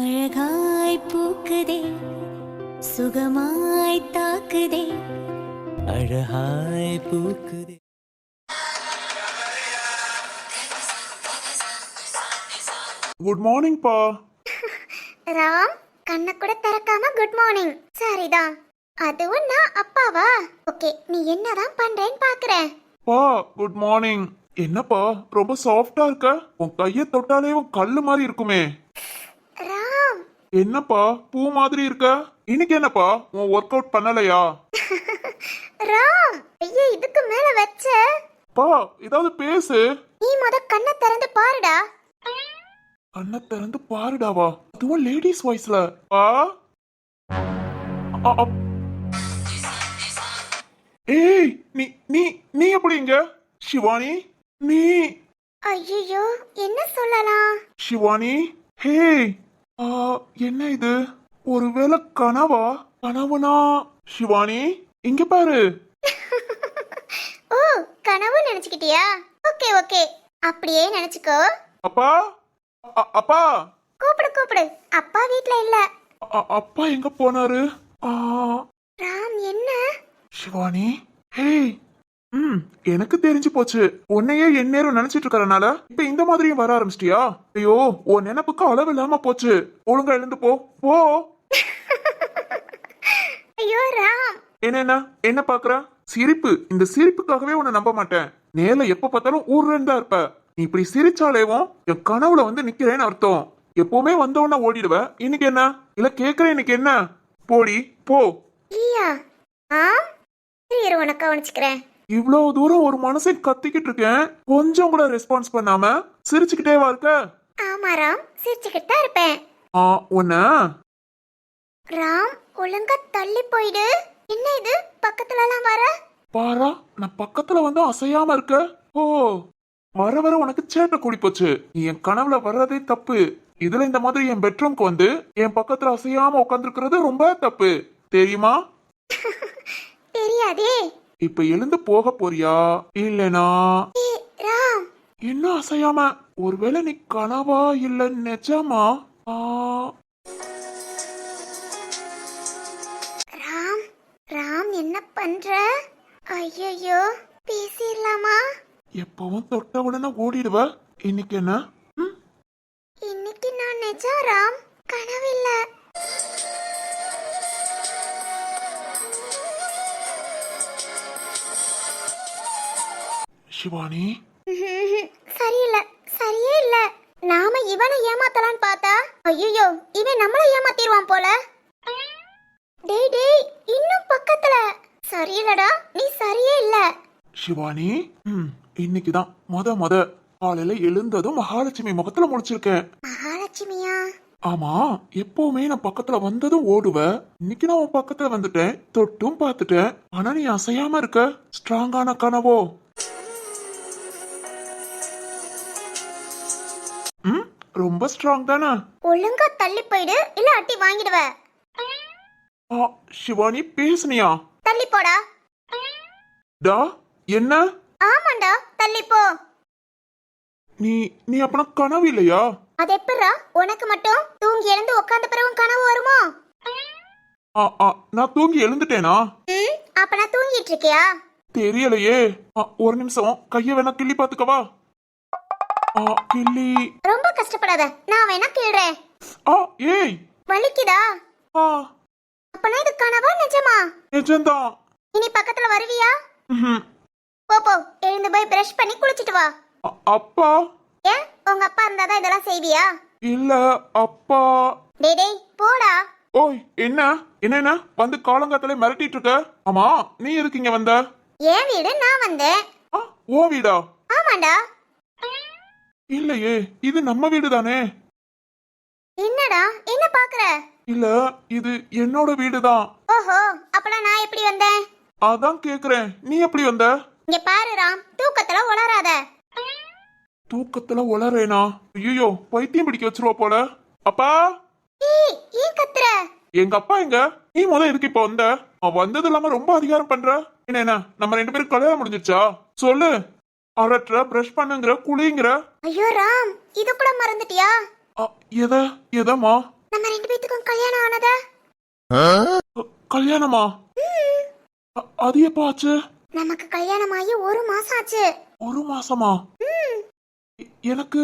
அழகாய் பூக்குதே சுகமாய் தாக்குதே அழகாய் பூக்குதே. குட் மார்னிங் பா. ராம் கண்ணை கூட திறக்காம குட் மார்னிங். சரிதான், அதுவும் நான் அப்பாவா? ஓகே, நீ என்னதான் பண்றேன்னு பாக்குறேன். பா குட் மார்னிங். என்னப்பா ரொம்ப சாஃப்டா இருக்க? உன் கைய தொட்டாலே உன் கல்லு மாதிரி இருக்குமே. ராம் என்னப்பா பூ மாதிரி இருக்க? இன்னைக்கு என்னப்பா உன் ஒர்க் அவுட் பண்ணலையா? ராம் ஐயா, இதுக்கு மேல வச்ச பா ஏதாவது பேசு. நீ கண்ணை திறந்து பாருடா. கண்ணை திறந்து பாருடாவா? அதுவும் லேடிஸ் வாய்ஸ்ல. பா ஏய், நீ நீ நீ எப்படிங்க? சிவானி நீ ஐயோ, என்ன சொல்லலாம்? சிவானி ஹே. என்ன இது? ஒருவேளை கனவா? கனவுனா? சிவானி இங்க பாரு. ஓ, கனவு நினைச்சுக்கிட்டியா? ஓகே ஓகே, அப்படியே நினைச்சுக்கோ. அப்பா அப்பா கூப்பிடு கூப்பிடு. அப்பா வீட்ல இல்ல. அப்பா எங்க போனாரு? ராம் என்ன? சிவானி ஹே. எனக்கு தெரிஞ்சு போச்சு. உன்னையே என் நேரம் நினைச்சிட்டு இருக்கறனால இப்ப இந்த மாதிரியும் வர ஆரம்பிச்சிட்டியா? ஐயோ, உன் நினைப்புக்கு அளவு இல்லாம போச்சு. ஒழுங்கா எழுந்து போ போ. ஐயோ ராம், என்ன என்ன பாக்குற? சிரிப்பு. இந்த சிரிப்புக்காகவே உன்னை நம்ப மாட்டேன். நேர்ல எப்ப பார்த்தாலும் ஊர்ல தான் இருப்ப. நீ இப்படி சிரிச்சாலேவும் என் கனவுல வந்து நிக்கிறேன்னு அர்த்தம். எப்பவுமே வந்தவன ஓடிடுவ. இன்னைக்கு என்ன? இல்ல கேக்குறேன், இன்னைக்கு என்ன? போடி போ. ஐயா ஆம், இரு உனக்கு கவனிச்சுக்கிறேன். இவ்வளவு தூரம் ஒரு மனசை கத்திக்கிட்டு இருக்கேன், கொஞ்சம் கூட ரெஸ்பான்ஸ் பண்ணாம சிரிச்சுக்கிட்டேவா இருக்க? ஆமா ராம், சிரிச்சுக்கிட்டு தான் இருப்பேன். உன்ன ராம் ஒழுங்கா தள்ளி போயிடு. என்ன இது பக்கத்துல எல்லாம் வர? பாரா, நான் பக்கத்துல வந்து அசையாம இருக்க. ஓ, வர வர உனக்கு சேட்டை கூடி போச்சு. நீ என் கனவுல வர்றதே தப்பு. இதுல இந்த மாதிரி என் பெட்ரூம்க்கு வந்து என் பக்கத்துல அசையாம உட்காந்துருக்கிறது ரொம்ப தப்பு, தெரியுமா? தெரியாதே. இப்ப எழுந்து போக போறியா இல்லனா? ராம் என்ன அசையாம? ஒருவேளை நீ கனவா இல்ல நிஜமா? ராம் ராம் என்ன பண்ற? ஐயோ, பேசிடலாமா? எப்பவும் தொட்ட உடனே ஓடிடுவ. இன்னைக்கு என்ன? இன்னைக்கு நான் நிஜம் ராம், கனவில்ல. சிவானி சரியில்ல, சரியே இல்ல. நாம இவனை ஏமாத்தலான்னு பார்த்தா ஐயோ, இவன் நம்மள ஏமாத்திடுவான் போல. டேய் டேய், இன்னும் பக்கத்துல. சரியில்லடா, நீ சரியே இல்ல. சிவானி இன்னைக்குதான் முத காலையில எழுந்ததும் மகாலட்சுமி முகத்துல முடிச்சிருக்கேன். மகாலட்சுமியா? ஆமா, எப்பவுமே நான் பக்கத்துல வந்ததும் ஓடுவ. இன்னைக்கு நான் உன் பக்கத்துல வந்துட்டேன், தொட்டும் பார்த்துட்டேன். ஆனா நீ அசையாம இருக்க. ஸ்ட்ராங்கான கனவோ? ரொம்ப ஸ்ட்ராங் தானே? ஒழுங்கா தள்ளி போயிடு, இல்ல அட்டி வாங்கிடுவ. சிவானி பேசுனியா? தள்ளி போடா. டா என்ன? ஆமாண்டா, தள்ளி போ. நீ நீ அப்பனா கனவு இல்லையா? அது எப்படா உனக்கு மட்டும் தூங்கி எழுந்து உட்கார்ந்த பிறகு கனவு வருமோ? நான் தூங்கி எழுந்துட்டேனா? அப்ப நான் தூங்கிட்டு இருக்கியா? தெரியலையே. ஒரு நிமிஷம், கைய வேணா கிள்ளி பாத்துக்கவா? கிள்ளி. ரொம்ப கஷ்டப்படாத, நான் வேணா கிள்றேன். ஏய், வலிக்குதா? அப்பனா இது கனவா நிஜமா? நிஜம்தான். இனி பக்கத்துல வருவியா? போ, எழுந்து போய் பிரஷ் பண்ணி குளிச்சிட்டு வா. அப்பா? ஏன், உங்க அப்பா இருந்தாதான் இதெல்லாம் செய்வியா? இல்ல அப்பா. டேய் போடா. ஓய், என்ன என்ன வந்து காலங்காத்தாலே மிரட்டிட்டு இருக்க? ஆமா, நீ எதுக்கு இங்க வந்த? என் வீடு, நான் வந்தேன். ஓ வீடா? ஆமாண்டா. இல்லையே, இது நம்ம வீடு தானே. என்னடா என்ன பாக்குற? இல்ல, இது என்னோட வீடுதான். ஓஹோ, அப்பனா நான் எப்படி வந்தேன்? அதான் கேக்குறேன், நீ எப்படி வந்த? இங்க பாரு ராம், தூக்கத்துல உளறாத. தூக்கத்துல உளறேனா? ஐயோ, பைத்தியம் பிடிக்க வச்சிருவா போல. அப்பா, ஏன் கத்துற? எங்க அப்பா எங்க? நீ எதுக்கு இப்ப வந்த? வந்தது இல்லாம ரொம்ப அதிகாரம் பண்ற. என்ன நம்ம 2 பேரும் கல்யாணம் முடிஞ்சிருச்சா? சொல்லு. அரட்டுற, பிரஷ் பண்ணுங்கிற, குளிங்கிற. ஐயோ ராம், இது கூட மறந்துட்டியா? எதமா? கல்யாணம் ஆனத? கல்யாணமா? அது எப்ப ஆச்சு? நமக்கு கல்யாணம் ஆகி 1 மாசம் ஆச்சு. 1 மாசமா? எனக்கு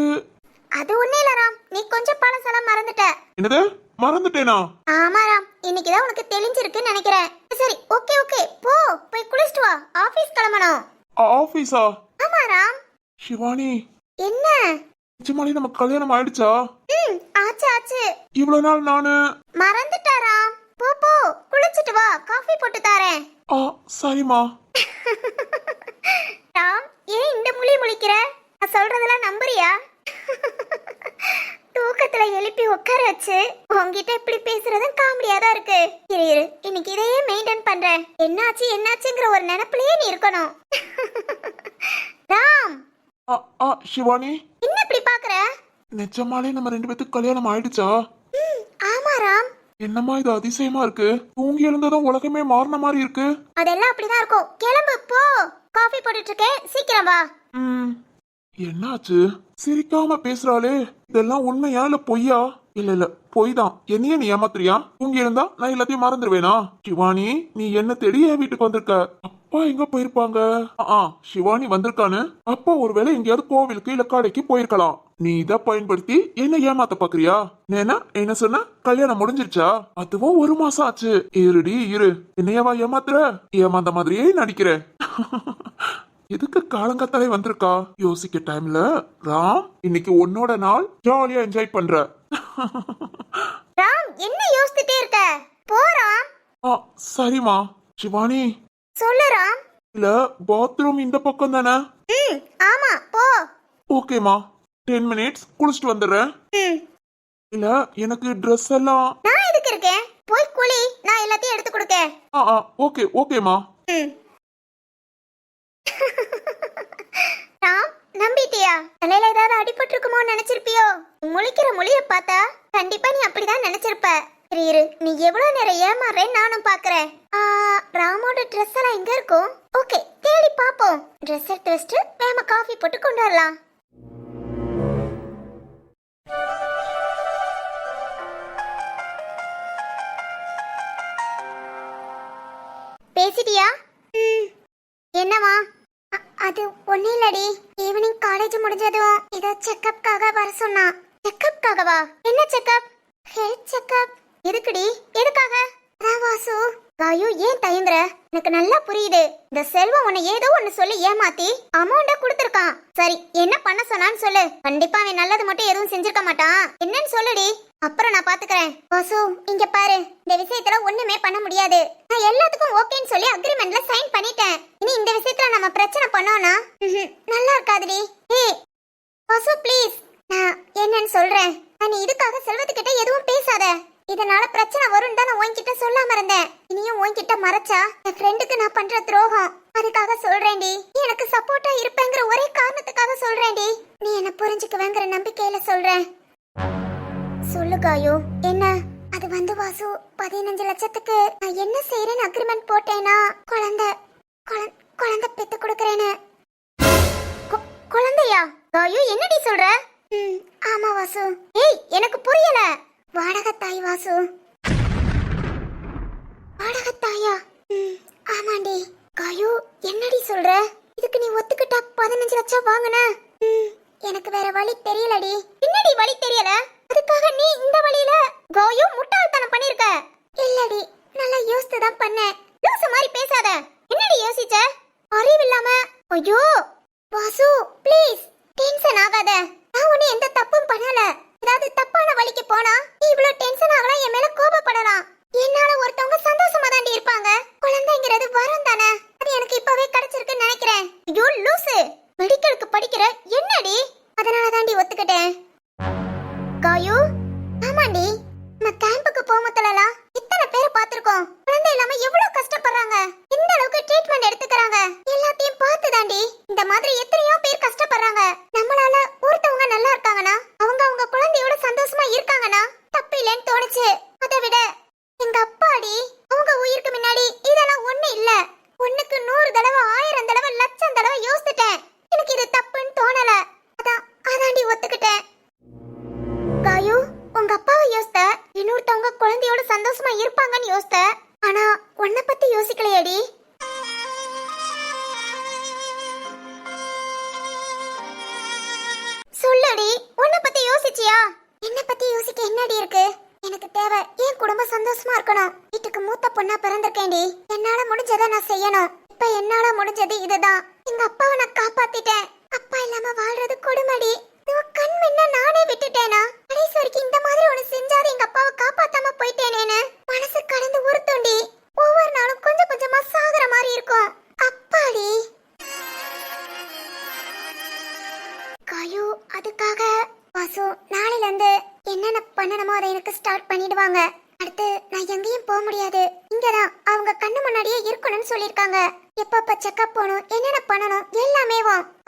அது ஒண்ணே இல்ல ராம், நீ கொஞ்சம் பழசெல்லாம் மறந்துட்ட. என்னது மறந்துட்டேனா? ஆமா ராம், இன்னைக்குதான் உனக்கு தெளிஞ்சிருக்குன்னு நினைக்கிறேன். சரி ஓகே ஓகே, போய் குளிச்சிட்டு வா, ஆபீஸ் கிளம்பணும். ஆபீஸா? ஆமா ராம். சிவானி, என்ன? நிஜமாலே நமக்கு கல்யாணம் ஆயிடுச்சா? ஆச்சு ஆச்சு. இவ்வளவு நாள் நானு மறந்துட்டா ராம். போ குளிச்சிட்டு வா, காஃபி போட்டு தரேன். சரிம்மா. ராம், ஏன் இந்த முழி முழிக்கிற? நான் சொல்றதெல்லாம் நம்புறியா? தூக்கத்துல எழுப்பி உட்கார வச்சு உன்கிட்ட இப்படி பேசுறது காமெடியா தான் இருக்கு. இரு இன்னைக்கு இதையே மெயின்டைன் பண்றேன். என்னாச்சுங்கிற ஒரு நினைப்பிலேயே நீ இருக்கணும். ராம். சிவானி, என்ன இப்படி பாக்குற? நிஜமாலே நம்ம 2 பேத்துக்கு கல்யாணம் ஆயிடுச்சா? ஆமா ராம். என்னம்மா இது அதிசயமா இருக்கு. தூங்கி எழுந்ததும் உலகமே மாறின மாதிரி இருக்கு. அதெல்லாம் அப்படிதான் இருக்கும். கிளம்பு போ, காஃபி போட்டுட்டு இருக்கேன், சீக்கிரம் வா. என்னாச்சு? சிரிக்காம பேசுறாளே, இதெல்லாம் உண்மையா இல்ல பொய்யா? இல்ல பொய் தான். என்னைய நீ ஏமாத்துறியா? தூங்கி இருந்தா நான் எல்லாத்தையும் மறந்துடுவேனா? சிவானி, நீ என்ன தேடி என் வீட்டுக்கு வந்திருக்க. அப்பா எங்க போயிருப்பாங்க? சிவானி வந்திருக்கான்னு அப்பா ஒருவேளை எங்கேயாவது கோவிலுக்கு இல்ல கடைக்கு போயிருக்கலாம். நீ இத பயன்படுத்தி என்ன ஏமாத்த பாக்குறியா? என்ன சொன்ன? கல்யாணம் முடிஞ்சிருச்சா? அதுவும் 1 மாசம் ஆச்சு. இரு, என்னையவா ஏமாத்துற? ஏமாந்த மாதிரியே நடிக்கிற. எதுக்கு காலங்கத்தாலே வந்திருக்கா? யோசிக்க டைம்ல ராம், இன்னைக்கு உன்னோட நாள், ஜாலியா என்ஜாய் பண்ற. ராம், என்ன யோசிச்சுட்டே இருக்க? போ ராம். சரிமா. சிவானி, சொல்லு ராம். இல்ல பாத்ரூம் இந்த பக்கம் தானே? ஆமா, போ. ஓகேமா, 10 மினிட்ஸ் குளிச்சுட்டு வந்துடுறேன். இல்ல எனக்கு ட்ரெஸ் எல்லாம். நான் எதுக்கு இருக்கேன்? போய் குளி, நான் எல்லாத்தையும் எடுத்து கொடுக்க. ஓகேமா. ராம், நம்பிட்டியா? தலையில ஏதாவது அடிபட்டு இருக்குமோ நினைச்சிருப்பியோ? முழிக்கிற மொழிய பார்த்தா கண்டிப்பா நீ அப்படிதான் நினைச்சிருப்ப. இரு, நீ எவ்வளவு நேரம் ஏமாறேன்னு நானும் பாக்குறேன். ராமோட ட்ரெஸ் எல்லாம் எங்க இருக்கும்? ஓகே, தேடி பாப்போம். ட்ரெஸ் எடுத்து வச்சுட்டு வேம காஃபி போட்டு கொண்டு வரலாம். பேசிட்டியா? என்னவா? அது ஒண்ணு இல்லடி, ஈவினிங் காலேஜ் முடிஞ்சதும் ஏதோ செக்கப்காக வர சொன்னா. செக்கப்காகவா? என்ன செக்கப்? Health checkup. எதுக்குடி? எதுக்காக? வாசு, காயு ஏன் தயங்குற? எனக்கு நல்லா புரியுது. இந்த செல்வம் உன்னை ஏதோ ஒன்னு சொல்லி ஏமாத்தி அமௌண்ட கொடுத்திருக்கான். சரி, என்ன பண்ண சொன்னான்னு சொல்லு. கண்டிப்பா அவன் நல்லது மட்டும் எதுவும் செஞ்சிருக்க மாட்டான். என்னன்னு சொல்லுடி, அப்புறம் நான் பாத்துக்கிறேன். வாசு, இங்க பாரு, இந்த விஷயத்துல ஒண்ணுமே பண்ண முடியாது. நான் எல்லாத்துக்கும் ஓகேன்னு சொல்லி அக்ரிமெண்ட்ல சைன் பண்ணிட்டேன். இனி இந்த விஷயத்துல நம்ம பிரச்சனை பண்ணோம்னா நல்லா இருக்காதுடி. ஏய் வாசு, ப்ளீஸ், நான் என்னன்னு சொல்றேன். நீ இதுக்காக செல்வத்துக்கிட்ட எதுவும் பேசாத. இதனால பிரச்சனை வரும் தான் நான் உன்கிட்ட சொல்லாம இருந்தேன். இனியும் உன்கிட்ட மறைச்சா என் ஃப்ரெண்டுக்கு நான் பண்ற துரோகம். அதுக்காக சொல்றேன்டி, எனக்கு சப்போர்ட்டா இருப்பேங்கிற ஒரே காரணத்துக்காக சொல்றேன்டி. நீ என்ன புரிஞ்சுக்குவேங்கிற நம்பிக்கையில சொல்றேன். சொல்லு காயு, என்ன? அது வந்து வாசு, 15 லட்சத்துக்கு நான் என்ன செய்யறேன்னு அக்ரிமெண்ட் போட்டேனா, குழந்தை பெத்து கொடுக்கறேன்னு. குழந்தையா? காயு, என்னடி சொல்ற? ஆமா வாசு. ஏய், எனக்கு புரியல. வாடகத்தாய் வாசு. வாடகத்தாயா? ஆமாண்டி. காயு, என்னடி சொல்ற? இதுக்கு நீ ஒத்துக்கிட்டா 15 லட்சம் வாங்குன? எனக்கு வேற வழி தெரியலடி. என்னடி வழி தெரியல? அதுக்காக நீ இந்த வழியில காயு முட்டாள்தனம் பண்ணிருக்க. இல்லடி, நல்லா யோசிச்சு தான் பண்ணேன். லூசு மாதிரி பேசாத. என்னடி யோசிச்ச? அறிவில்லாம. ஐயோ வாசு, ப்ளீஸ் டென்ஷன் ஆகாத. நான் உன்னை எந்த தப்பும் பண்ணல. ஏதாவது தப்பான வழிக்கு போனா நீ இவ்வளவு டென்ஷன் ஆகலாம், என் மேல கோபப்படலாம். என்னால ஒருத்தவங்க சந்தோஷமா தாண்டி இருப்பாங்க. குழந்தைங்கிறது வரம் தானே, அது எனக்கு இப்பவே கிடைச்சிருக்குன்னு நினைக்கிறேன். ஐயோ லூசு, மெடிக்கலுக்கு படிக்கிற என்னடி? அதனால தாண்டி ஒத்துக்கிட்டேன். காயு, ஆமாண்டி, நம்ம கேம்புக்கு போகும்போதெல்லாம் இத்தனை பேரை பார்த்திருக்கோம். குழந்தை இல்லாம எவ்வளவு கஷ்டப்படுறாங்க, இந்த அளவுக்கு ட்ரீட்மெண்ட் எடுத்துக்கறாங்க. எல்லாத்தையும் பார்த்து தாண்டி இந்த மாதிரி எத்தனையோ பேர் கஷ்டப்படுறாங்க. நம்மளால ஒருத்தவங்க நல்லா இருக்காங்கன்னா, அவங்க குழந்தையோட சந்தோஷமா இருக்காங்கன்னா தப்பு இல்லைன்னு தோணுச்சு. அதை விட எங்க அப்பாடி, அவங்க உயிருக்கு முன்னாடி இதெல்லாம் ஒண்ணு இல்ல. ஒண்ணுக்கு 100 தடவை 1000 தடவை லட்சம் தடவை யோசிச்சிட்டேன். எனக்கு இது தப்புன்னு தோணல. அதாண்டி ஒத்துக்கிட்டேன். காயு, உங்க அப்பாவை யோசித்த இன்னொருத்தவங்க குழந்தை சந்தோஷமா இருப்பாங்கன்னு யோசித்தேன். ஆனா உன்னை பத்தி யோசிக்கலையேடி. சொல்லடி, உன்னை பத்தி யோசிச்சியா? என்ன பத்தி யோசிக்க என்னடி இருக்கு? எனக்கு தேவை என் குடும்பம் சந்தோஷமா இருக்கணும். வீட்டுக்கு மூத்த பொண்ணா பிறந்திருக்கேன்டி. என்னால முடிஞ்சதை நான் செய்யணும். இப்ப என்னால முடிஞ்சது இதுதான். எங்க அப்பாவை நான் காப்பாத்திட்டேன். அப்பா இல்லாம வாழ்றது கொடுமடி. கண் முன்ன நானே விட்டுட்டேனா? கடைசி வரைக்கும் இந்த மாதிரி ஒண்ணு செஞ்சாது எங்க அப்பாவை காப்பாத்தாம போயிட்டேனேன்னு மனசு கடந்து உறுத்துண்டி. ஒவ்வொரு நாளும் கொஞ்சம் கொஞ்சமா சாகுற மாதிரி இருக்கும். அப்பாடி காயு, அதுக்காக வாசு நாளையில இருந்து என்னென்ன பண்ணணுமோ அதை எனக்கு ஸ்டார்ட் பண்ணிடுவாங்க. அடுத்து நான் எங்கேயும் போக முடியாது. இங்கதான் அவங்க கண்ணு முன்னாடியே இருக்கணும்னு சொல்லிருக்காங்க. எப்பப்ப செக்அப் போகணும், என்னென்ன பண்ணணும் எல்லாமே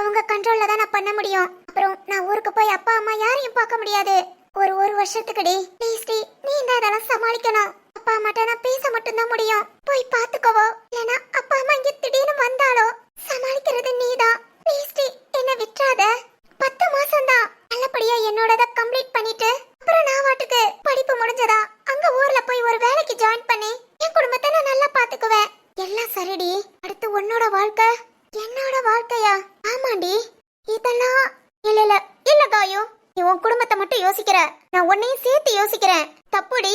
அவங்க கண்ட்ரோல்ல தான் நான் பண்ண முடியும். அப்புறம் நான் ஊருக்கு போய் அப்பா அம்மா யாரையும் பார்க்க முடியாது. ஒரு வருஷத்துக்குடி ப்ளீஸ் டி, நீ தான் இதெல்லாம் சமாளிக்கணும். அப்பா அம்மாட்ட நான் பேச மட்டும்தான் முடியும். போய் பாத்துக்கவோ, இல்லனா அப்பா அம்மா இங்க திடீர்னு வந்தாலோ சமாளிக்கிறது நீதான். ப்ளீஸ் டி, என்ன விட்டுறாத. 10 மாசம் தான் நல்லபடியா என்னோடத கம்ப்ளீட் பண்ணிட்டு அப்புறம் நான் வாட்டுக்கு படிப்பு முடிஞ்சதா அங்க ஊர்ல போய் ஒரு வேலைக்கு ஜாயின் பண்ணி என் குடும்பத்தை நான் நல்லா பாத்துக்குவேன். எல்லாம் சரிடி. அடுத்து உன்னோட வாழ்க்கை என்னோட வாழ்க்கையா? ஆமாண்டி. இதெல்லாம் இல்ல காயு, நீ உன் குடும்பத்தை மட்டும் யோசிக்கிற, நான் உன்னையும் சேர்த்து யோசிக்கிறேன். தப்புடி,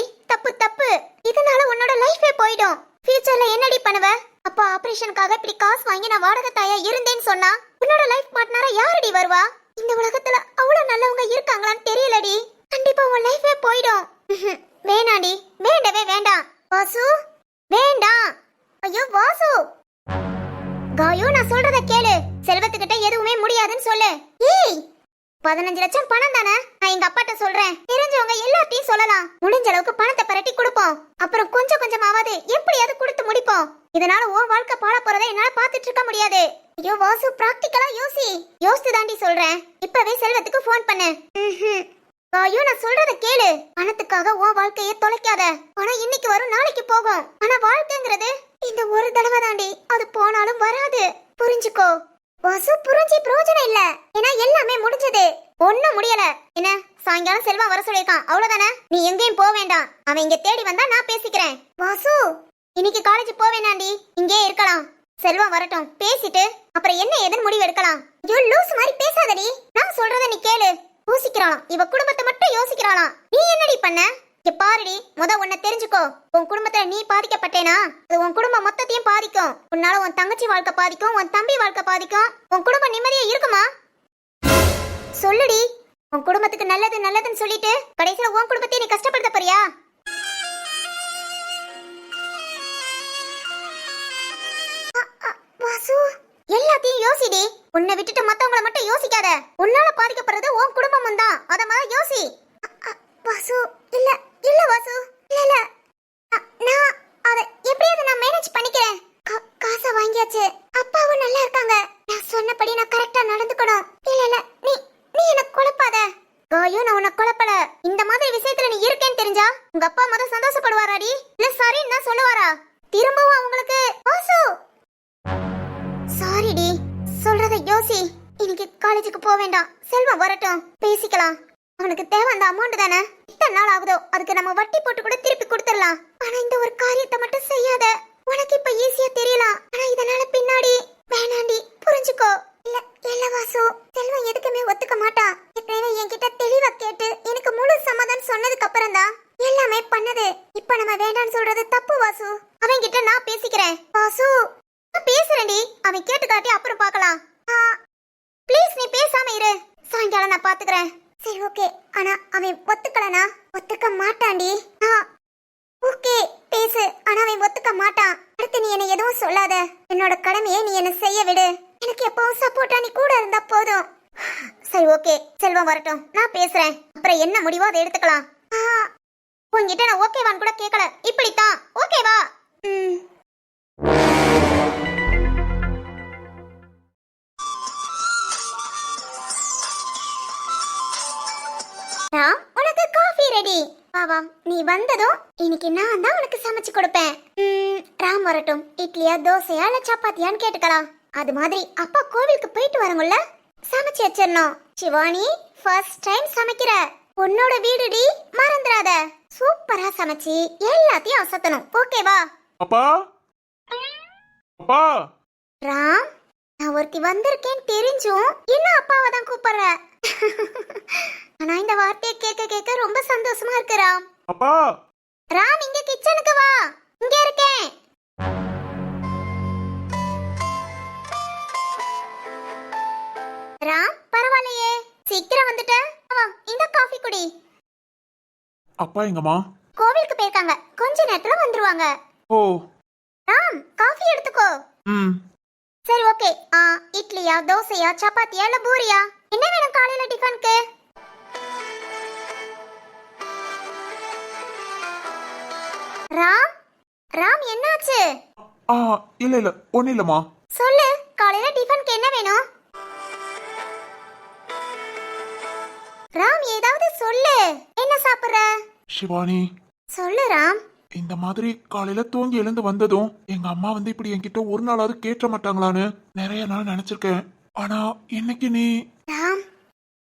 தப்பு. இதனால உன்னோட லைஃபே போயிடும். ஃபியூச்சர்ல என்னடி பண்ணுவ? அப்பா ஆபரேஷனுக்காக இப்படி காசு வாங்கி நான் வாடகை தாயா இருந்தேன்னு சொன்னா உன்னோட லைஃப் பார்ட்னரா யாரடி வருவா? இந்த உலகத்துல அவ்வளவு நல்லவங்க இருக்காங்களான்னு தெரியலடி. கண்டிப்பா உன் லைஃபே போயிடும். வேணாடி, வேண்டவே வேண்டாம். வாசு வேண்டாம். ஐயோ வாசு. காயு, நான் சொல்றத கேளு. செல்வத்துக்கிட்ட எதுவுமே முடியாதுன்னு சொல்லு. ஏய், 15 லட்சம் பணம் தானே. நான் எங்க அப்பாட்ட சொல்றேன். தெரிஞ்சவங்க எல்லாத்தையும் சொல்லலாம். முடிஞ்ச அளவுக்கு பணத்தை பரட்டி கொடுப்போம். அப்புறம் கொஞ்சம் கொஞ்சமாவது எப்படியாவது கொடுத்து முடிப்போம். இதனால உன் வாழ்க்கை பாழ போறதை என்னால பாத்துட்டு இருக்க முடியாது. ஐயோ வாசு, பிராக்டிகலா யோசித்து தாண்டி சொல்றேன். இப்பவே செல்வத்துக்கு போன் பண்ணு. ஐயோ, நான் சொல்றத கேளு. பணத்துக்காக உன் வாழ்க்கையை தொலைக்காத. பணம் இன்னைக்கு வரும், நாளைக்கு போகும். ஆனா வாழ்க்கைங்கிறது இந்த ஒரு தடவை தாண்டி. அது போனாலும் வராது. புரிஞ்சுக்கோ வாசு. புரிஞ்சு பிரயோஜனம் இல்ல. ஏன்னா எல்லாமே முடிஞ்சது. ஒண்ணும் முடியல. என்ன, சாயங்காலம் செல்வம் வர சொல்லிருக்கான், அவ்வளவுதானே? நீ எங்கேயும் போக வேண்டாம். அவன் இங்க தேடி வந்தா நான் பேசிக்கிறேன். வாசு, இன்னைக்கு காலேஜ் போவேனாண்டி, இங்கே இருக்கலாம். செல்வம் வரட்டும், பேசிட்டு அப்புறம் என்ன ஏதுன்னு முடிவு எடுக்கலாம். ஐயோ லூஸ் மாதிரி பேசாதடி. நான் சொல்றத நீ கேளு. யோசிக்கிறாளாம், இவ குடும்பத்தை மட்டும் யோசிக்கிறாளாம். நீ என்னடி பண்ண? பாருடி, உன்னை தெரிஞ்சுக்கோ. உன் குடும்பத்துல நீ பாதிக்கப்பட்டேனா அது உன் குடும்பம் மொத்தத்தையும் பாதிக்கும். உன்னால உன் தங்கச்சி வாழ்க்கை பாதிக்கும், உன் தம்பி வாழ்க்கை பாதிக்கும். உன் குடும்பம் நிம்மதியா இருக்குமா? சொல்லுடி. உன் குடும்பத்துக்கு நல்லதுன்னு சொல்லிட்டு கடைசியில உன் குடும்பத்தை நீ கஷ்டப்படுத்த போறியா? வாசு, எல்லாத்தையும் யோசிடி. உன்னை விட்டுட்டு மத்தவங்கள மட்டும் யோசிக்காத. உன்னால பாதிக்கப்படுறது உன் குடும்பமும் தான். அத மாதிரி யோசி. வாசு, இல்ல வாசு, இல்ல நான் அத எப்படியாவது நான் மேனேஜ் பண்ணிக்கிறேன். காசை வாங்கியாச்சு. அப்பாவும் நல்லா இருக்காங்க. நான் சொன்னபடி நான் கரெக்டா நடந்துக்கணும். இல்ல நீ என்ன குழப்பாத. ஐயோ, நான் உன்னை குழப்பல. இந்த மாதிரி விஷயத்துல நீ இருக்கேன்னு தெரிஞ்சா உங்க அப்பா மொதல் சந்தோஷப்படுவாராடி, இல்ல சரின்னு தான் சொல்லுவாரா? திரும்பவும் அவங்களுக்கு வாசு சாரிடி. சொல்றத யோசி. இன்னைக்கு காலேஜுக்கு போக வேண்டாம். செல்வம் வரட்டும், பேசிக்கலாம். அவனுக்கு தேவை அந்த அமௌண்ட் தானே. இத்தனை நாள் ஆகுதோ, அதுக்கு நம்ம வட்டி போட்டு கூட திருப்பி கொடுத்துடலாம். ஆனா இந்த ஒரு காரியத்தை மட்டும் செய்யாத. உனக்கு இப்ப ஈஸியா தெரியலாம், ஆனா இதனால பின்னாடி வேணாண்டி. புரிஞ்சுக்கோ. இல்ல வாசு, செல்வம் எதுக்குமே ஒத்துக்க மாட்டான். ஏற்கனவே என்கிட்ட தெளிவா கேட்டு எனக்கு முழு சமாதானம் சொன்னதுக்கு அப்புறம் தான் எல்லாமே பண்ணது. இப்ப நம்ம வேண்டான்னு சொல்றது தப்பு வாசு. அவன் கிட்ட நான் பேசிக்கிறேன். வாசு, நான் பேசுறேன்டி. அவன் கேட்டு காட்டி அப்புறம் பார்க்கலாம். ப்ளீஸ் நீ பேசாம இரு. சாயங்காலம் நான் பாத்துக்கிறேன். சரி ஓகே. ஆனா அவன் ஒத்துக்கலனா? ஒத்துக்க மாட்டான்டி. ஓகே பேசு. ஆனா அவன் ஒத்துக்க மாட்டான். அடுத்து நீ என்ன எதுவும் சொல்லாத. என்னோட கடமையை நீ என்ன செய்ய விடு. எனக்கு எப்பவும் சப்போர்ட்டா நீ கூட இருந்தா போதும். சரி ஓகே, செல்வம் வரட்டும், நான் பேசுறேன். அப்புறம் என்ன முடிவோ அதை எடுத்துக்கலாம். உன்கிட்ட நான் ஓகேவான்னு கூட கேட்கல. இப்படித்தான் ஓகேவா? உனக்கு காஃபி ரெடி. பாவம், நீ வந்ததும் இன்னைக்கு நான் தான் உனக்கு சமைச்சு கொடுப்பேன். ராம் வரட்டும், இட்லியா தோசையா இல்ல சப்பாத்தியான்னு கேட்டுக்கலாம். அது மாதிரி அப்பா கோவிலுக்கு போயிட்டு வரங்குள்ள சமைச்சு வச்சிடணும். சிவானி, ஃபர்ஸ்ட் டைம் சமைக்கிற. உன்னோட வீடுடி, மறந்துடாத. சூப்பர். சூப்பரா சமைச்சு எல்லாத்தையும் அசத்தணும். ஓகேவா? அப்பா அப்பா ராம், நான் ஒருத்தி வந்திருக்கேன்னு தெரிஞ்சும் இன்னும் அப்பாவை தான் கூப்பிடுற. ஆனா இந்த வார்த்தையை கேட்க கேட்க ரொம்ப சந்தோஷமா இருக்கு ராம். அப்பா ராம், இங்க கிச்சனுக்கு வா. இங்க இருக்கேன். ராம், பரவாயில்லையே, சீக்கிரம் வந்துட்ட. வா, இந்த காஃபி குடி. அப்பா எங்கம்மா? கோவிலுக்கு போயிருக்காங்க, கொஞ்ச நேரத்துல வந்துருவாங்க. ஓ. ராம், காஃபி எடுத்துக்கோ. ம். சரி, ஓகே. இட்லியா, தோசையா, சப்பாத்தியா இல்ல பூரியா? என்ன வேணும் காலையில டிஃபனுக்கு? ராம், ராம் என்னாச்சு? இல்ல இல்ல ஒண்ணு இல்லம்மா. சொல்லு, காலையில டிஃபனுக்கு என்ன வேணும்? ராம், ஏதாவது சொல்லு. என்ன சாப்பிடுற? சிவானி, சொல்லு ராம். இந்த மாதிரி காலையில தூங்கி எழுந்து வந்ததும் எங்க அம்மா வந்து இப்படி என்கிட்ட ஒரு நாளாவது கேட்ட மாட்டாங்களான்னு நிறைய நாள் நினைச்சிருக்கேன். ஆனா இன்னைக்கு நீ ராம்,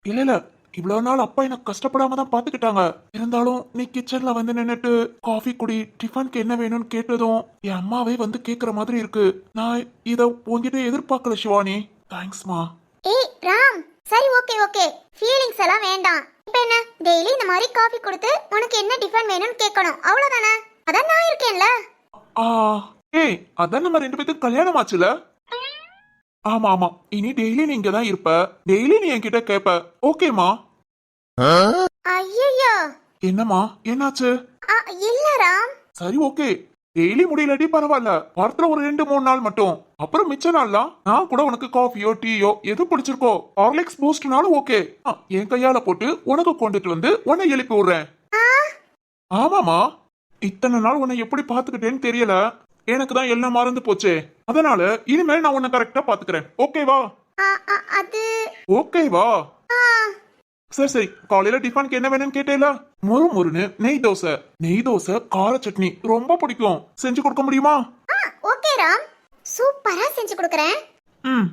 இல்ல இல்ல இவ்வளவு நாள் அப்பா எனக்கு கஷ்டப்படாம தான் பாத்துக்கிட்டாங்க. இருந்தாலும் நீ கிச்சன்ல வந்து நின்னுட்டு காஃபி குடி, டிஃபனுக்கு என்ன வேணும்னு கேட்டதும் என் அம்மாவே வந்து கேக்குற மாதிரி இருக்கு. நான் இத உன்கிட்ட எதிர்பார்க்கல சிவானி. தேங்க்ஸ்மா. ஏய் ராம், சரி, ஓகே ஓகே, ஃபீலிங்ஸ் எல்லாம் வேண்டாம். இப்போ என்ன, டெய்லி இந்த மாதிரி காஃபி கொடுத்து உனக்கு என்ன டிஃபன் வேணும்னு கேட்கணும், அவ்வளவுதானே? அதான் நான் இருக்கேன்ல. ஏய், அதான் நம்ம ரெண்டு பேத்துக்கு கல்யாணம் ஆச்சுல? ஆமா ஆமா, இனி டெய்லி நீ இங்க தான் இருப்ப, டெய்லி நீ என்கிட்ட கேப்ப. ஓகேமா? ஐயோ, என்னம்மா, என்னாச்சு? இல்ல ராம். சரி, ஓகே. டெய்லி முடியலடி பரவாயில்ல, வாரத்துல ஒரு 2-3 நாள் மட்டும். அப்புறம் மிச்ச நாள்லாம் நான் கூட உனக்கு காஃபியோ டீயோ எது பிடிச்சிருக்கோ, ஹார்லிக்ஸ் பூஸ்ட்னாலும் ஓகே, என் கையால போட்டு உனக்கு கொண்டுட்டு வந்து உன்னை எழுப்பி விடுறேன். ஆமாமா, இத்தனை நாள் உன்னை எப்படி பாத்துக்கிட்டேன்னு தெரியல, எனக்கு தான் எல்லாம் மறந்து போச்சே. அதனால இனிமேல் நான் உன்னை கரெக்டா பாத்துக்கிறேன். ஓகேவா? அது ஓகேவா? சரி சரி, காலையில டிஃபனுக்கு என்ன வேணும்னு கேட்டேல? முறுமுறுன்னு நெய் தோசை. நெய் தோசை கார சட்னி ரொம்ப பிடிக்கும், செஞ்சு கொடுக்க முடியுமா? ஓகே ராம், சூப்பரா செஞ்சு கொடுக்கறேன். ம்.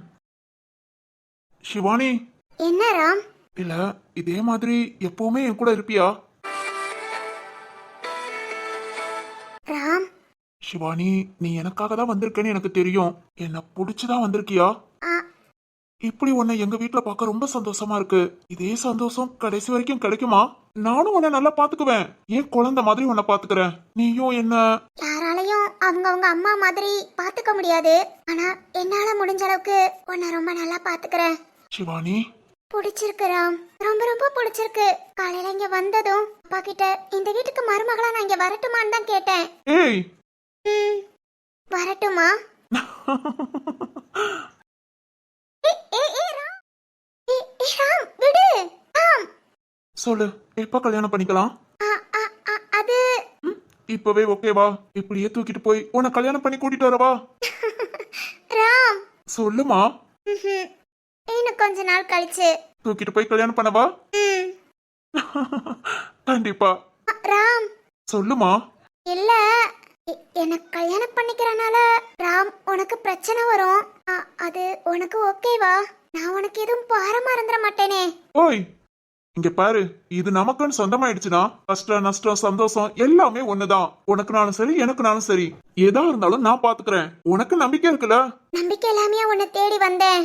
சிவானி. என்ன ராம்? இல்ல, இதே மாதிரி எப்பவுமே என் கூட இருப்பியா? ராம். சிவானி, நீ எனக்காக தான் வந்திருக்கேன்னு எனக்கு தெரியும். என்ன புடிச்சுதான் வந்திருக்கியா? இப்படி உன்னை எங்க வீட்டுல பார்க்க ரொம்ப சந்தோஷமா இருக்கு. இதே சந்தோஷம் கடைசி வரைக்கும் கிடைக்குமா? நானும் உன்னை நல்லா பாத்துக்குவேன், என் குழந்தை மாதிரி உன்னை பாத்துக்கிறேன். நீயும் என்ன யாராலையும் அவங்க அம்மா மாதிரி பாத்துக்க முடியாது, ஆனா என்னால முடிஞ்ச அளவுக்கு உன்னை ரொம்ப நல்லா பாத்துக்கிறேன். சிவானி. பிடிச்சிருக்கு ராம், ரொம்ப ரொம்ப பிடிச்சிருக்கு. காலையில இங்க வந்ததும் அப்பா கிட்ட இந்த வீட்டுக்கு மருமகளா நான் இங்க வரட்டுமான்னு தான் கேட்டேன். ஏய். வரட்டுமா? சொல்லு, எப்ப கல்யாணம் பண்ணிக்கலாம்? அது இப்பவே ஓகேவா? இப்படியே தூக்கிட்டு போய் உன்னை கல்யாணம் பண்ணி கூட்டிட்டு வரவா? ராம். சொல்லுமா. இன்னும் கொஞ்ச நாள் கழிச்சு தூக்கிட்டு போய் கல்யாணம் பண்ணவா? கண்டிப்பா. ராம். சொல்லுமா. இல்ல, எனக்கு கல்யாணம் பண்ணிக்கிறனால ராம் உனக்கு பிரச்சனை வரும். அது உனக்கு ஓகேவா? நான் உனக்கு எதுவும் பாரமா இருந்துட மாட்டேனே. ஓய், இங்க பாரு, இது நமக்குன்னு சொந்தமாயிடுச்சுன்னா கஷ்டம் நஷ்டம் சந்தோஷம் எல்லாமே ஒண்ணுதான். உனக்குனாலும் சரி எனக்குனாலும் சரி, எதா இருந்தாலும் நான் பாத்துக்கிறேன். உனக்கு நம்பிக்கை இருக்குல்ல? நம்பிக்கை இல்லாமையா உன்னை தேடி வந்தேன்.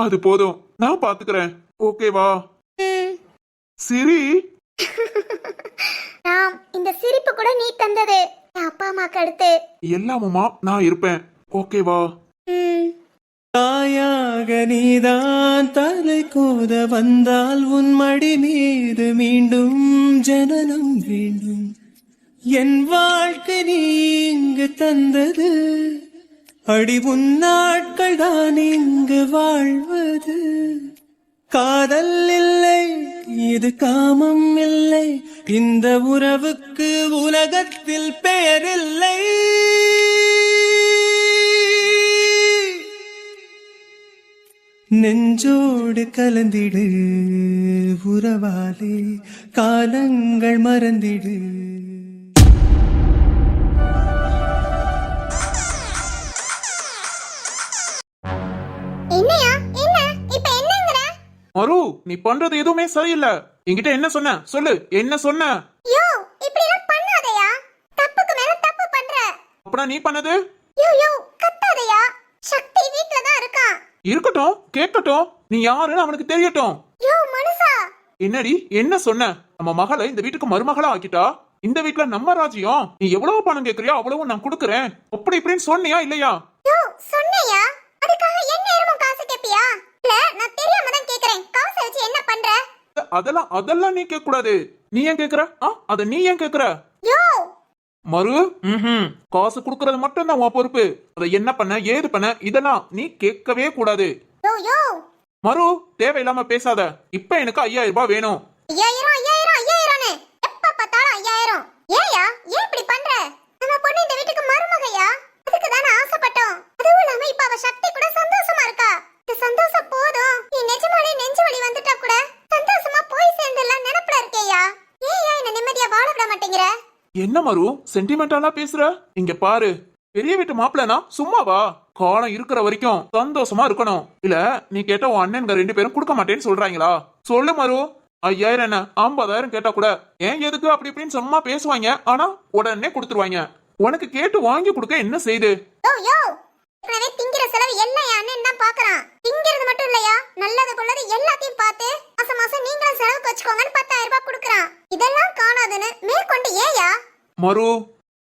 அது போதும், நான் பாத்துக்கிறேன். ஓகேவா? சிரி. ராம், இந்த சிரிப்பு கூட நீ தந்தது, என் அப்பா அம்மாக்கு அடுத்து. எல்லாமுமா நான் இருப்பேன். ஓகேவா? தாயாக நீதான் தலை கோத வந்தால் உன் மடி மீது மீண்டும் ஜனனம் வேண்டும். என் வாழ்க்கை நீ இங்கு தந்தது, அடி உன் நாட்கள் தான் இங்கு வாழ்வது. காதல் இல்லை, இது காமம் இல்லை, இந்த உறவுக்கு உலகத்தில் பெயரில்லை. நெஞ்சோடு கலந்திடு உறவாலே, காலங்கள் மறந்திடு. என்னையா? என்ன இப்ப என்னங்கற? மரு, நீ பண்றது எதுவுமே சரியில்லை. என்கிட்ட என்ன சொன்ன சொல்லு, என்ன சொன்ன? யோ, அப்பனா நீ பண்ணது? யோ யோ கத்தாதயா, சக்தி வீட்ல தான் இருக்கான். இருக்கட்டும், கேட்கட்டும். நீ யாருன்னு அவனுக்கு தெரியட்டும். யோ மனுஷா. என்னடி என்ன சொன்ன? நம்ம மகளை இந்த வீட்டுக்கு மருமகளா ஆக்கிட்டா. இந்த வீட்டுல நம்ம ராஜ்யம். நீ எவ்வளவு பணம் கேக்குறியோ அவ்வளவு நான் கொடுக்கறேன். அப்படி இப்படின்னு சொன்னியா இல்லையா? யோ சொன்னையா? அதுக்காக என்ன நேரமும் காசு கேப்பியா? இல்ல நான் தெரியாம தான் கேக்குறேன். காசை வச்சு என்ன பண்ற? அதெல்லாம் நீ கேட்க கூடாது. நீ ஏன் கேக்குற? அத நீ ஏன் கேக்குற? யோ மறு காசு குடுக்கறது மட்டும் தான் உன் பொறுப்பு. அத என்ன பண்ண ஏது பண்ண இதெல்லாம் நீ கேட்கவே கூடாது. யோ யோ மறு தேவையில்லாம பேசாத. இப்ப எனக்கு 5000 ரூபாய் வேணும். 5000 எப்ப பார்த்தாலும் 5000. ஏயா ஏன் இப்படி பண்ற? நம்ம பொண்ணு இந்த வீட்டுக்கு மருமகையா, அதுக்கு தானே ஆசைப்பட்டோம். அதுவும் இல்லாம இப்ப அவ சக்தி கூட சந்தோஷமா இருக்கா. இந்த சந்தோஷம் போதும். நீ நிஜமாலே நெஞ்சு வலி வந்துட்டா கூட சந்தோஷமா போய் சேர்ந்துலாம் நினைப்புல இருக்கேயா. ஏயா என்ன நிம்மதியா வாழ விட மாட்டேங்கிற? என்ன மறு சென்டிமெண்டாலா பேசுற? இங்க பாரு, பெரிய வீட்டு மாப்பிள்ளனா சும்மாவா? காலம் இருக்கிற வரைக்கும் சந்தோஷமா இருக்கணும். இல்ல நீ கேட்ட உன் அண்ணன்க 2 பேரும் கொடுக்க மாட்டேன்னு சொல்றாங்களா? சொல்லு மறு. 5000 என்ன 50000 கேட்டா கூட ஏன் எதுக்கு அப்படி இப்படின்னு சும்மா பேசுவாங்க. ஆனா உடனே கொடுத்துருவாங்க. உனக்கு கேட்டு வாங்கி கொடுக்க என்ன செய்து? யோ யோ இப்பவே திங்கிற செலவு எல்லாம் என் அண்ணன் தான் பாக்குறான். திங்கிறது மட்டும் இல்லையா, நல்லது கொள்ளது எல்லாத்தையும் பார்த்து மாசம் மாசம் நீங்களும் செலவுக்கு வச்சுக்கோங்கன்னு 10000 ரூபாய் கொடுக்கறான். இதெல்லாம் காணாதுன்னு மேற்கொண்டு ஏயா? மறு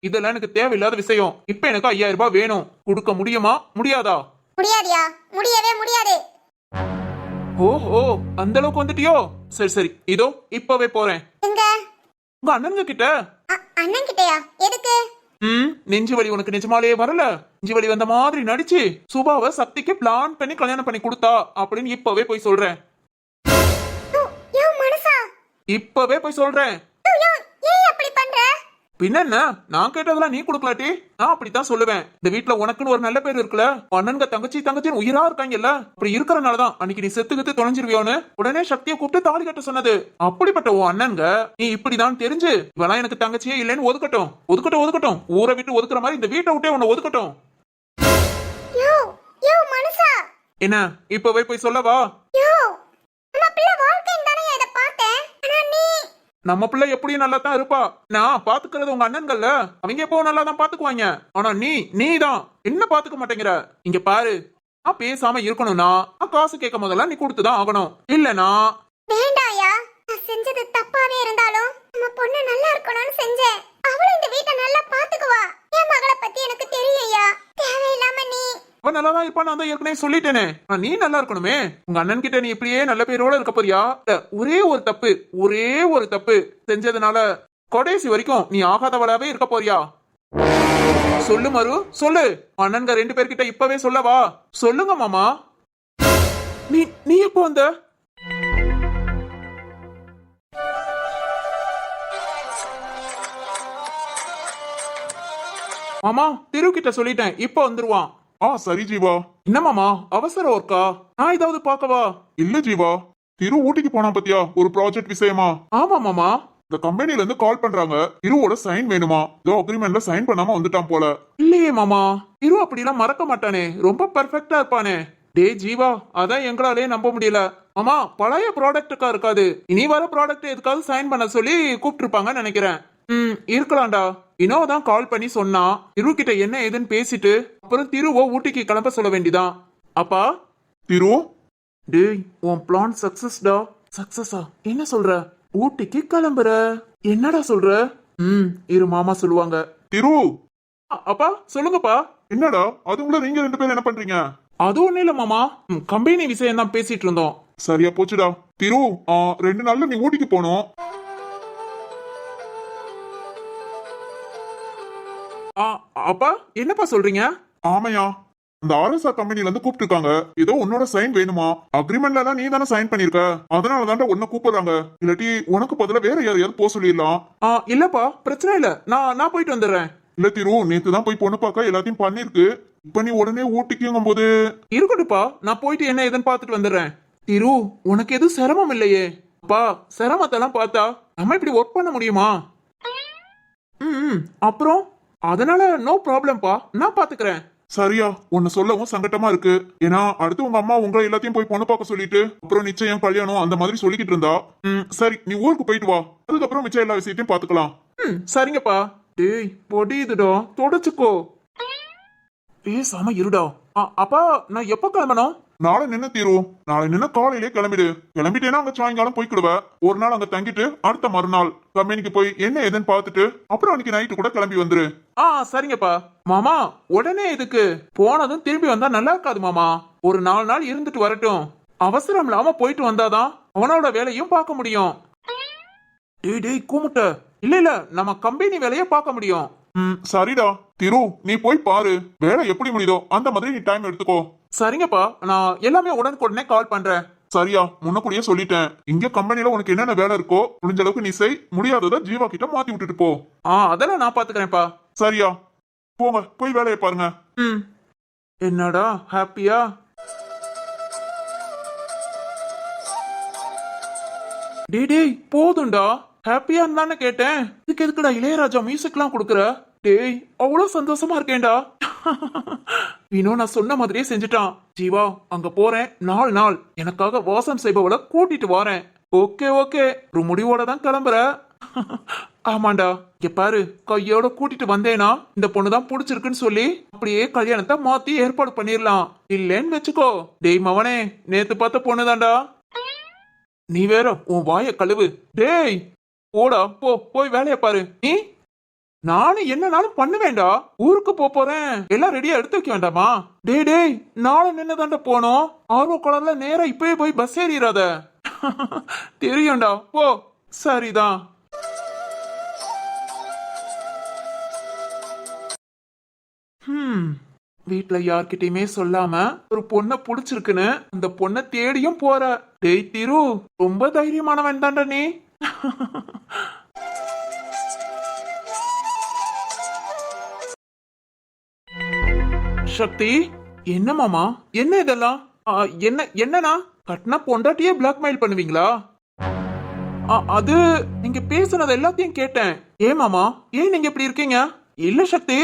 இதெல்லாம் எனக்கு தேவையில்லாத விஷயம். இப்ப எனக்கு 5000 ரூபாய் வேணும். கொடுக்க முடியுமா முடியாதா? முடியாதியா, முடியவே முடியாது. ஓஹோ அந்த அளவுக்கு வந்துட்டியோ? சரி சரி, இதோ இப்பவே போறேன். எங்க? உங்க அண்ணனுங்க கிட்ட. அண்ணன் கிட்டயா? எதுக்கு? நெஞ்சு வலி உனக்கு நிஜமாலே வரல? நெஞ்சு வலி வந்த மாதிரி நடிச்சு சுபாவை சக்திக்கு பிளான் பண்ணி கல்யாணம் பண்ணி கொடுத்தா அப்படின்னு இப்பவே போய் சொல்றேன். யோ மனுஷா, இப்பவே போய் சொல்றேன். யோ ஏன் அப்படி பண்ற? பின்ன நான் கேட்டதெல்லாம் நீ கொடுக்கலாட்டி நான் அப்படித்தான் சொல்லுவேன். இந்த வீட்டுல உனக்குன்னு ஒரு நல்ல பேர் இருக்குல்ல. அண்ணனுங்க தங்கச்சின்னு உயிரா இருக்காங்கல்ல. அப்படி இருக்கறனாலதான் அன்னைக்கு நீ செத்துக்கிட்டு தொலைஞ்சிருவியோன்னு உடனே சக்தியை கூப்பிட்டு தாலி கட்ட சொன்னது. அப்படிப்பட்ட உன் அண்ணன்க நீ இப்படிதான் தெரிஞ்சு இவெல்லாம் எனக்கு தங்கச்சியே இல்லைன்னு ஒதுக்கட்டும். ஊரை விட்டு ஒதுக்குற மாதிரி இந்த வீட்டை விட்டே உன்னை ஒதுக்கட்டும். யோ யோ மனுஷா, என்ன இப்பவே போய் சொல்லவா? யோ நம்ம பிள்ளை வாழ்க்கைன்னு தானே இத பார்த்தேன். ஆனா நீ நம்ம பிள்ளை எப்படியும் நல்லா தான் இருப்பா. நான் பாத்துக்கிறது உங்க அண்ணன்கள்ல, அவங்க எப்போ நல்லா தான் பாத்துக்குவாங்க. ஆனா நீதான் என்ன பாத்துக்க மாட்டேங்கிற. இங்க பாரு, நான் பேசாம இருக்கணும்னா நான் காசு கேட்கும் போதெல்லாம் நீ கொடுத்துதான் ஆகணும். இல்லனா வேண்டாயா. நான் செஞ்சது தப்பாவே இருந்தாலும் நம்ம பொண்ணு நல்லா இருக்கணும்னு செஞ்சேன். அவளும் இந்த வீட்டை நல்லா பாத்துக்குவா. என் மகளை பத்தி எனக்கு தெரியும்யா. தேவையில்லாம நீ அவன் நல்லா தான் இருப்பான்னு நான் தான் ஏற்கனவே சொல்லிட்டேனே. நீ நல்லா இருக்கணுமே. உங்க அண்ணன் கிட்ட நீ இப்படியே நல்ல பேரோட இருக்க போறியா? ஒரே ஒரு தப்பு செஞ்சதுனால கடைசி வரைக்கும் நீ ஆகாதவளாவே இருக்க போறியா? சொல்லு மறு, சொல்லு. அண்ணன்க 2 பேர்கிட்ட இப்பவே சொல்லவா? சொல்லுங்க மாமா. நீ எப்போ வந்த? மாமா திரு கிட்ட சொல்லிட்டேன், இப்ப வந்துருவான். சரி ஜீவா. என்ன மாமா அவசரம் இருக்கா? நான் ஏதாவது பாக்கவா? இல்ல ஜீவா, திரு ஊட்டிக்கு போனா பத்தியா ஒரு ப்ராஜெக்ட் விஷயமா. ஆமா மாமா. இந்த கம்பெனில இருந்து கால் பண்றாங்க. திருவோட சைன் வேணுமா. ஏதோ அக்ரிமெண்ட்ல சைன் பண்ணாம வந்துட்டான் போல. இல்லையே மாமா, திரு அப்படிலாம் மறக்க மாட்டானே. ரொம்ப பெர்ஃபெக்ட்டா இருப்பானே. டே ஜீவா, அதான் எங்களாலே நம்ப முடியல. மாமா பழைய ப்ராடக்ட்டுக்கா இருக்காது. இனி வர ப்ராடக்ட் எதுக்காவது சைன் பண்ண சொல்லி கூப்பிட்டுருப்பாங்கன்னு நினைக்கிறேன். இருக்கலாம்டா. இனோதான் கால் பண்ணி சொன்னா திரு கிட்ட என்ன ஏதுன்னு பேசிட்டு அப்புறம் திருவோ ஊட்டிக்கு கிளம்ப சொல்ல வேண்டிதான். அப்பா திரு, டேய் உன் பிளான் சக்சஸ்டா. சக்சஸா? என்ன சொல்ற? ஊட்டிக்கு கிளம்புற? என்னடா சொல்ற? இரு மாமா சொல்லுவாங்க. திரு. அப்பா சொல்லுங்கப்பா. என்னடா அதுக்குள்ள நீங்க 2 பேரும் என்ன பண்றீங்க? அது ஒண்ணு இல்ல மாமா, கம்பெனி விஷயம் தான் பேசிட்டு இருந்தோம். சரியா போச்சுடா. திரு, 2 நாள்ல நீ ஊட்டிக்கு போகணும். அப்பா என்னப்பா சொல்றீங்க? ஆமையா, அந்த ஆர்எஸ்ஆர் கம்பெனில இருந்து கூப்பிட்டுருக்காங்க. ஏதோ உன்னோட சைன் வேணுமா. அக்ரிமெண்ட்ல எல்லாம் நீ தானே சைன் பண்ணிருக்க. அதனால தான்டா உன்னை கூப்பிடுறாங்க. இல்லாட்டி உனக்கு பதிலா வேற யாரையாவது போக சொல்லிடலாம். இல்லப்பா பிரச்சனை இல்ல, நான் போயிட்டு வந்துடுறேன். இல்ல திரு, நேத்து தான் போய் பொண்ணு பார்க்க எல்லாத்தையும் பண்ணிருக்கு. இப்ப நீ உடனே ஊட்டிக்குங்கும் போது இருக்கட்டுப்பா, நான் போயிட்டு என்ன ஏதுன்னு பாத்துட்டு வந்துடுறேன். திரு உனக்கு எதுவும் சிரமம் இல்லையே? அப்பா சிரமத்தெல்லாம் பார்த்தா நம்ம இப்படி ஒர்க் பண்ண முடியுமா? அப்புறம் அதனால நோ ப்ராப்ளம்ப்பா, நான் பாத்துக்கிறேன். சரியா, உன்னை சொல்லவும் சங்கட்டமா இருக்கு. ஏன்னா அடுத்து உங்க அம்மா உங்களை எல்லாத்தையும் போய் பொண்ணு பார்க்க சொல்லிட்டு அப்புறம் நிச்சயம் கல்யாணம் அந்த மாதிரி சொல்லிக்கிட்டு இருந்தா. சரி நீ ஊருக்கு போயிட்டு வா, அதுக்கப்புறம் மிச்சம் எல்லா விஷயத்தையும் பாத்துக்கலாம். சரிங்கப்பா. டேய் பொடியுதுடா, தொடச்சுக்கோ. பேசாம இருடா. அப்பா நான் எப்ப கிளம்பணும்? நாளை நின்று தீரும். நாளை நின்று காலையிலே கிளம்பிடு. கிளம்பிட்டேன்னா அங்க சாயங்காலம் போய்க்கிடுவ. ஒரு நாள் அங்க தங்கிட்டு அடுத்த மறுநாள் கம்பெனிக்கு போய் என்ன ஏதுன்னு பார்த்துட்டு அப்புறம் அன்னைக்கு நைட்டு கூட கிளம்பி வந்துரு. சரிங்கப்பா. மாமா உடனே எதுக்கு? போனதும் திரும்பி வந்தா நல்லா இருக்காது மாமா. ஒரு 4 நாள் இருந்துட்டு வரட்டும். அவசரம் இல்லாம போயிட்டு வந்தாதான் அவனோட வேலையும் பார்க்க முடியும். டேய் கூமுட்ட. இல்ல நம்ம கம்பெனி வேலைய பார்க்க முடியும். சரிடா திரு, நீ போய் பாரு. வேலை எப்படி முடியுதோ அந்த மாதிரி நீ டைம் எடுத்துக்கோ. சரிங்கப்பா, நான் எல்லாமே உடனுக்குடனே கால் பண்றேன். சரியா? முன்னக்கூடியே சொல்லிட்டேன். இங்க கம்பெனில உனக்கு என்னென்ன வேலை இருக்கோ முடிஞ்ச அளவுக்கு நீ செய். முடியாததை ஜீவா கிட்ட மாத்தி விட்டுட்டு போ. அதெல்லாம் நான் பாத்துக்கிறேன்ப்பா. சரியா? போங்க, போய் வேலையை பாருங்க. என்னடா ஹாப்பியா? டேய் போதும்டா. ஹாப்பியா இருந்தானே கேட்டேன். இதுக்கு எதுக்குடா இளையராஜா மியூசிக்லாம் கொடுக்குற? டேய் அவ்வளவு சந்தோஷமா இருக்கேன்டா. வினோ நான் சொன்ன மாதிரியே செஞ்சுட்டான். ஜீவா அங்க போறேன். 4 நாள் எனக்காக வாசம் செய்பவளை கூட்டிட்டு வரேன். ஓகே ஒரு முடிவோட தான் கிளம்புற. ஆமாண்டா. இங்க பாரு, கையோட கூட்டிட்டு வந்தேனா இந்த பொண்ணுதான் பிடிச்சிருக்குன்னு சொல்லி அப்படியே கல்யாணத்தை மாத்தி ஏற்பாடு பண்ணிடலாம். இல்லேன்னு வச்சுக்கோ. டேய் மவனே, நேத்து பார்த்த பொண்ணுதான்டா. நீ வேற உன் வாய கழுவு. டேய் போடா, போய் வேலைய பாரு. நீ நானும் என்னனாலும் பண்ணுவேண்டா. ஊருக்கு போறேன். எல்லாம் ரெடியா எடுத்து வைக்க வேண்டாமா? டேய் நாளை நின்னுதாண்டா போனோம். ஆர்வ குளர்ல நேரா இப்பயே போய் பஸ் ஏறிடாத. தெரியும்டா, போ. சரிதான். வீட்டுல யார்கிட்டயுமே சொல்லாம ஒரு பொண்ண புடிச்சிருக்குன்னு அந்த பொண்ண தேடியும் போற. டேய் திரு, ரொம்ப தைரியமானவன் தான்டா நீ. சக்தி, என்ன மாமா? என்ன இதெல்லாம்? என்னன்னா கட்டினா பொண்டாட்டியே பிளாக்மெயில் பண்ணுவீங்களா? அது நீங்க பேசுனது எல்லாத்தையும் கேட்டேன். ஏன் மாமா, ஏன் நீங்க இப்படி இருக்கீங்க? இல்ல சக்தி.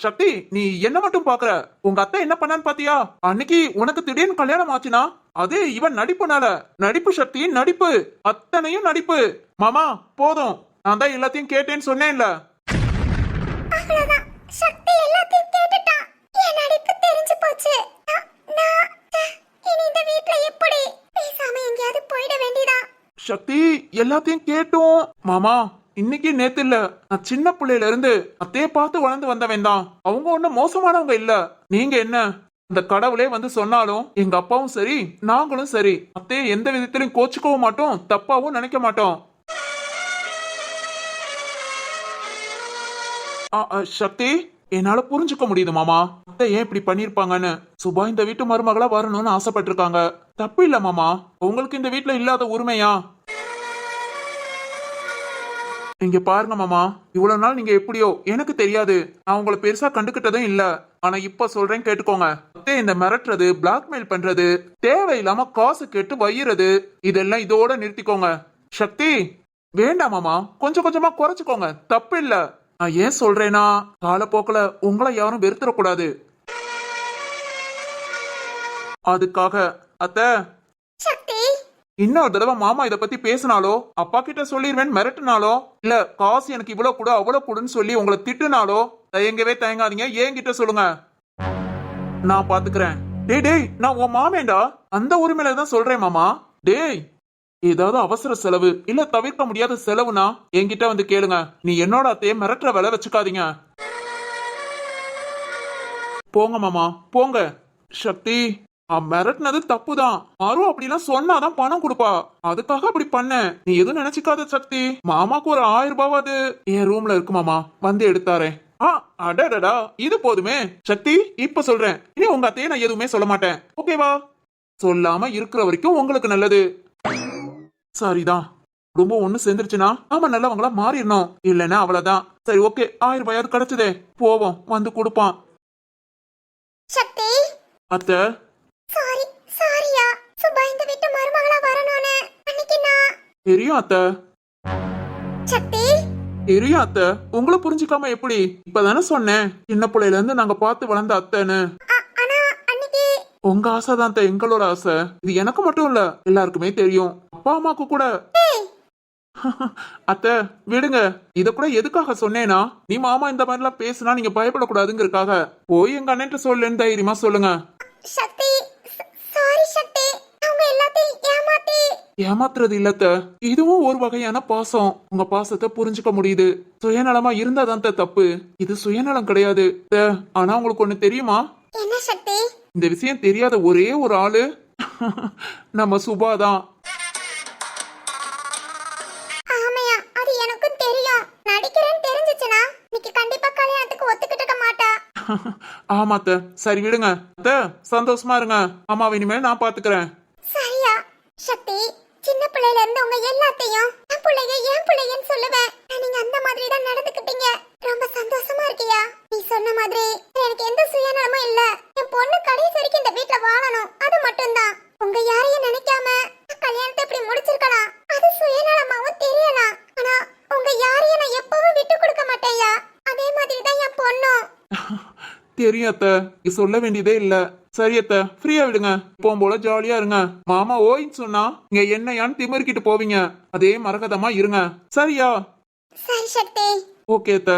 சக்தி, நீ என்ன மட்டும் பாக்குற? உங்க அத்தை என்ன பண்ணான்னு பாத்தியா? அன்னைக்கு உனக்கு திடீர்னு கல்யாணம் ஆச்சுனா அது இவன் நடிப்புனால. நடிப்பு சக்தி, நடிப்பு. அத்தனையும் நடிப்பு. மாமா போதும், நான் தான் எல்லாத்தையும் கேட்டேன்னு சொன்னேன்ல. சக்தி எல்லாத்தையும் கேட்டுட்டான். என் நடிப்பு தெரிஞ்சு போச்சு. நான் இனி இந்த வீட்ல எப்படி? பேசாம எங்கயாவது போயிட வேண்டியதா? சக்தி எல்லாத்தையும் கேட்டோம் மாமா. இன்னைக்கு நேத்து இல்ல, நான் சின்ன பிள்ளையில இருந்து அத்தைய பார்த்து வளர்ந்து வந்தவன் தான். அவங்க ஒன்னும் மோசமானவங்க இல்ல. நீங்க என்ன இந்த கடவுளே வந்து சொன்னாலும் எங்க அப்பாவும் சரி நாங்களும் சரி அத்தைய எந்த விதத்திலும் கோச்சுக்கவும் மாட்டோம், தப்பாவும் நினைக்க மாட்டோம். சக்தி, என்னால புரிஞ்சுக்க முடியுது மாமா அத்தை ஏன் இப்படி பண்ணிருப்பாங்கன்னு. சுபா இந்த வீட்டு மருமகளா வரணும்னு ஆசைப்பட்டிருக்காங்க. தப்பு இல்ல மாமா. உங்களுக்கு இந்த வீட்டுல இல்லாத உரிமையா? இங்க பாருங்க மாமா, இவ்வளவு நாள் நீங்க எப்படியோ எனக்கு தெரியாது. நான் உங்களை பெருசா கண்டுகிட்டதும் இல்ல. ஆனா இப்ப சொல்றேன் கேட்டுக்கோங்க. அத்தை இந்த மிரட்டுறது, பிளாக்மெயில் பண்றது, தேவையில்லாம காசு கேட்டு வையிறது, இதெல்லாம் இதோட நிறுத்திக்கோங்க. சக்தி வேண்டாம் மாமா, கொஞ்சம் கொஞ்சமா குறைச்சுக்கோங்க. தப்பு இல்ல. நான் ஏன் சொல்றேன்னா காலப்போக்கில் உங்களை யாரும் வெறுத்துடக்கூடாது. அதுக்காக அத்தை இன்னொரு தடவை மாமா இத பத்தி பேசினாலோ, அப்பா கிட்ட சொல்லிடுவேன் மிரட்டினாலோ, இல்ல காசு எனக்கு இவ்வளவு கூட அவ்வளவு கூடன்னு சொல்லி உங்களை திட்டுனாலோ தயங்கவே தயங்காதீங்க. ஏன் கிட்ட சொல்லுங்க, நான் பாத்துக்கிறேன். டேய் நான் உன் மாமேண்டா, அந்த உரிமையில தான் சொல்றேன் மாமா. டேய் ஏதாவது அவசர செலவு இல்ல தவிர்க்க முடியாத செலவுனா என்கிட்ட வந்து கேளுங்க. நீ என்னோட அத்தைய மிரட்டுற வேலை வச்சுக்காதீங்க. போங்க மாமா போங்க. சக்தி, மிரட்டினது தப்புதான். மாறும் அப்படிலாம் சொன்னாதான் பணம் கொடுப்பா. அதுக்காக அப்படி பண்ண. நீ எதுவும் நினைச்சுக்காத சக்தி. மாமாக்கு ஒரு 1000 ரூபாவது என் ரூம்ல இருக்கு மாமா, வந்து எடுத்தாரே. அடடா, இது போதுமே. சக்தி இப்ப சொல்றேன், இனி உங்க அத்தைய நான் எதுவுமே சொல்ல மாட்டேன். ஓகேவா? சொல்லாம இருக்கிற வரைக்கும் உங்களுக்கு நல்லது. சரிதான். குடும்பம் ஒண்ணு சேர்ந்துருச்சுன்னா நாம நல்லவங்களா மாறிடணும். இல்லன்னா அவ்வளவுதான். சரி ஓகே, 1000 ரூபாயாவது கிடைச்சதே. போவோம், வந்து கொடுப்பான். சக்தி, அத்தை சாரியா. சுபா இந்த வீட்டு மருமகளா வரணும்னு அன்னைக்கு நான். தெரியும் அத்தை. சக்தி தெரியும் அத்தை. உங்களை புரிஞ்சுக்காம எப்படி? இப்பதானே சொன்னேன் சின்ன பிள்ளையில இருந்து நாங்க பார்த்து வளர்ந்த அத்தைன்னு. ஆனா அன்னைக்கு உங்க ஆசை தான் எங்களோட ஆசை. இது எனக்கு மட்டும் இல்ல, எல்லாருக்குமே தெரியும். அப்பா அம்மாக்கு கூட. அத்தை விடுங்க. இத கூட எதுக்காக சொன்னேனா, நீ மாமா இந்த மாதிரிலாம் பேசுனா நீங்க பயப்படக்கூடாதுங்கிறதுக்காக. போய் எங்க அண்ணன்ட்ட சொல்லுன்னு தைரியமா சொல்லுங்க. சக்தி, சாரி சக்தி. அவங்க எல்லாத்தையும் ஏமாத்தி. ஏமாத்துறது இல்லத்த, இதுவும் ஒரு வகையான பாசம். உங்க பாசத்தை புரிஞ்சுக்க முடியுது. சுயநலமா இருந்தாதான் அத்தை தப்பு. இது சுயநலம் கிடையாது அத்தை. ஆனா உங்களுக்கு ஒண்ணு தெரியுமா? என்ன சக்தி? இந்த விஷயம் தெரியாத ஒரே ஒரு ஆளு நம்ம சுபாதான். ஆமையா, அது எனக்கும் தெரியும். நடிக்கிறேன்னு தெரிஞ்சுச்சுனா இன்னைக்கு கண்டிப்பா கல்யாணத்துக்கு ஒத்துக்கிட்டு இருக்க மாட்டா. ஆமா அத்தை. சரி விடுங்க அத்தை, சந்தோஷமா இருங்க. அம்மாவை இனிமேல் நான் பாத்துக்கிறேன். சரியா? சக்தி, சின்ன பிள்ளையில இருந்து உங்க எல்லாத்தையும் என் பிள்ளைன்னு சொல்லுவேன். நீங்க அந்த மாதிரி தான் நடந்துக்கிட்டீங்க. ரொம்ப சந்தோஷமா இருக்கியா? நீ சொன்ன மாதிரி எனக்கு எந்த சுயநலமும் இல்ல. என் பொண்ணு கடைசி வரைக்கும் இந்த வீட்ல வாழணும், அது மட்டும்தான். உங்க யாரையும் நினைக்காம கல்யாணத்தை இப்படி முடிச்சிருக்கலாம். அது சுயநலமாவும் தெரியலாம். ஆனா உங்க யாரையும் நான் எப்பவும் விட்டு கொடுக்க மாட்டேயா. அதே மாதிரி தான் என் பொண்ணும். தெரியும் அத்தை, நீ சொல்ல வேண்டியதே இல்ல. சரி அத்தை, ஃப்ரீயா விடுங்க. போகும் போல ஜாலியா இருங்க. மாமா ஓய்ன்னு சொன்னா இங்க என்னையான்னு திமிருக்கிட்டு போவீங்க. அதே மரகதமா இருங்க. சரியா? சரி சக்தி. ஓகே அத்தை.